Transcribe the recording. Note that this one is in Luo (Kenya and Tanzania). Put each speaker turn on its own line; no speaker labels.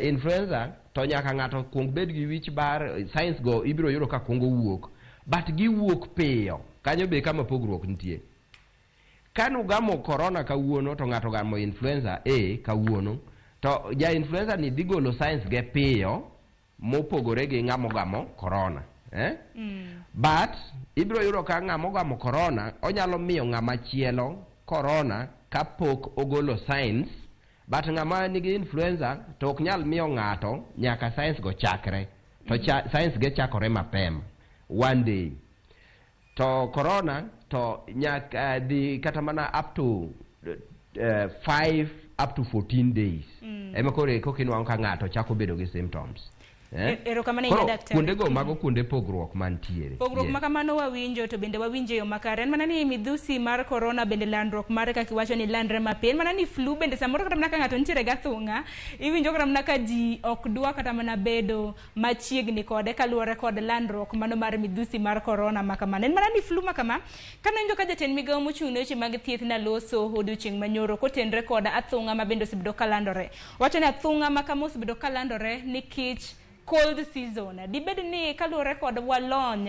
influenza to nyaka ng'ato kuong bed gi wich bar science go ibiro yudo ka kuongo wuok but gi wuok piyo kanyo be kama pogruok nitie kanu gamo corona kawuono to ng'ato gamo influenza A kawuono to ja influenza ni dhi golo science ge piyo mopogore gi ng'amo gamo corona but ibiro yudo ka ng'amo gamo corona onyalo miyo ng'ama chielo corona kapok ogolo science but ng'ama nigi influenza to ok nyal miyo ng'ato nyaka science go chakre to science ge chakore mapema one day to corona to nyaka di kata mana up to 5 up to 14 days ema kore kokinwa ka ng'ato chako bedo gi symptoms kuonde go mago kuonde pogruok mantiere
pogruok makamano wawinjo to bende wawinjo yo makare en mana ni midhusi mar corona bende landruok mare kaka iwacho ni landre mapiyo en mana ni flu bende samoro kata mana ka ng'ato nitiere gathung'a iwinjo kata mana ka ji ok dwa kata mana bedo machiegni kode kaluwore kod landruok mano mar midhusi mar corona makamano en mana ni flu makama kanawinjo ka jatend migawo mochung' ne weche mag thieth naloso odiochieng' manyoro kotenre kod athung'a ma bende osebedo kalandore wacho ni athung'a makama osebedo kalandore nikech cold season dibed ni kaluwore kod walony